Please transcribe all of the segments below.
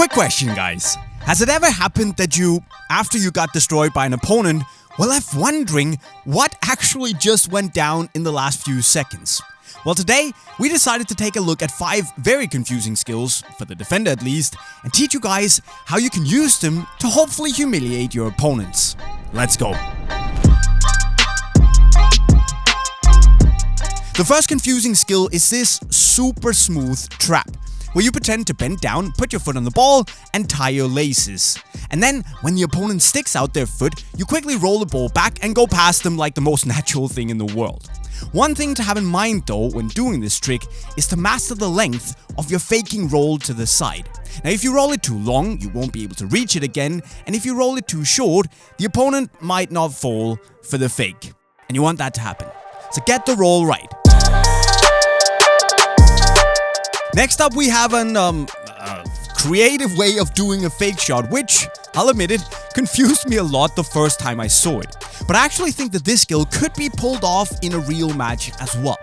quick question, guys. Has it ever happened that you, after you got destroyed by an opponent, were left wondering what actually just went down in the last few seconds? Well, today, we decided to take a look at 5 very confusing skills, for the defender at least, and teach you guys how you can use them to hopefully humiliate your opponents. Let's go. The first confusing skill is this super smooth trap, where you pretend to bend down, put your foot on the ball, and tie your laces. And then, when the opponent sticks out their foot, you quickly roll the ball back and go past them like the most natural thing in the world. One thing to have in mind though when doing this trick is to master the length of your faking roll to the side. Now if you roll it too long, you won't be able to reach it again, and if you roll it too short, the opponent might not fall for the fake. And you want that to happen. So get the roll right. Next up, we have an creative way of doing a fake shot, which, I'll admit it, confused me a lot the first time I saw it. But I actually think that this skill could be pulled off in a real match as well.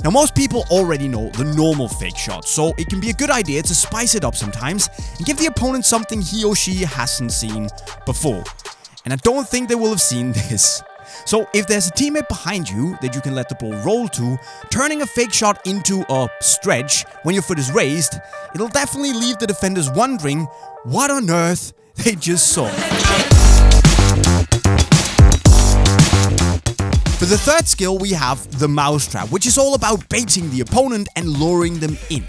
Now, most people already know the normal fake shot, so it can be a good idea to spice it up sometimes and give the opponent something he or she hasn't seen before. And I don't think they will have seen this. So if there's a teammate behind you that you can let the ball roll to, turning a fake shot into a stretch when your foot is raised, it'll definitely leave the defenders wondering what on earth they just saw. For the third skill, we have the mousetrap, which is all about baiting the opponent and luring them in.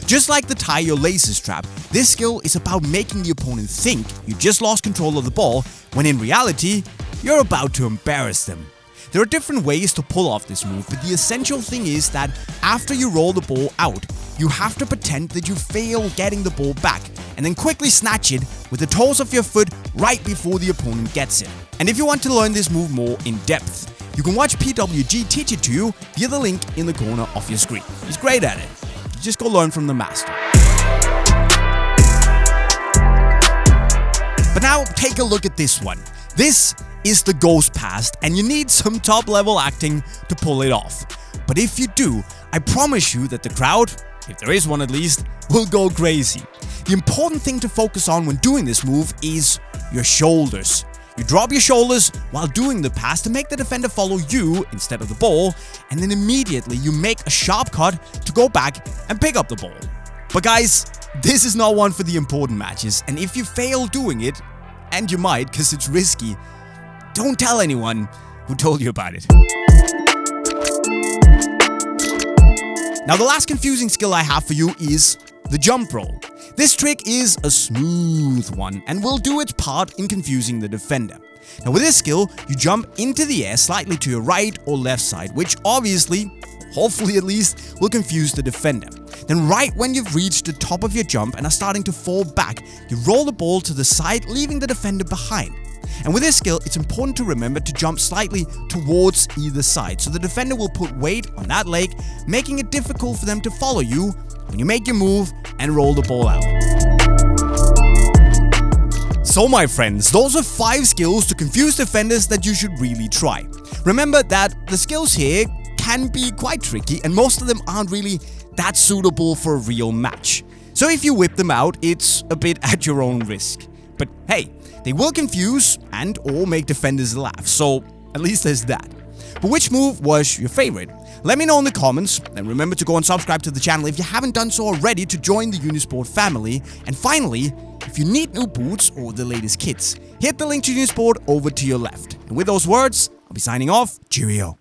Just like the tie your laces trap, this skill is about making the opponent think you just lost control of the ball, when in reality, you're about to embarrass them. There are different ways to pull off this move, but the essential thing is that after you roll the ball out, you have to pretend that you fail getting the ball back, and then quickly snatch it with the toes of your foot right before the opponent gets it. And if you want to learn this move more in depth, you can watch PWG teach it to you via the link in the corner of your screen. He's great at it. Just go learn from the master. But now take a look at this one. This is the ghost pass, and you need some top level acting to pull it off. But if you do, I promise you that the crowd, if there is one at least, will go crazy. The important thing to focus on when doing this move is your shoulders. You drop your shoulders while doing the pass to make the defender follow you instead of the ball, and then immediately you make a sharp cut to go back and pick up the ball. But guys, this is not one for the important matches, and if you fail doing it, and you might because it's risky, don't tell anyone who told you about it. Now the last confusing skill I have for you is the jump roll. This trick is a smooth one and will do its part in confusing the defender. Now with this skill, you jump into the air slightly to your right or left side, which obviously, hopefully at least, will confuse the defender. Then right when you've reached the top of your jump and are starting to fall back, you roll the ball to the side, leaving the defender behind. And with this skill, it's important to remember to jump slightly towards either side, so the defender will put weight on that leg, making it difficult for them to follow you when you make your move and roll the ball out. So my friends, those are 5 skills to confuse defenders that you should really try. Remember that the skills here can be quite tricky, and most of them aren't really that suitable for a real match. So if you whip them out, it's a bit at your own risk. But hey, they will confuse and or make defenders laugh, so at least there's that. But which move was your favorite? Let me know in the comments, and remember to go and subscribe to the channel if you haven't done so already to join the Unisport family. And finally, if you need new boots or the latest kits, hit the link to Unisport over to your left. And with those words, I'll be signing off. Cheerio.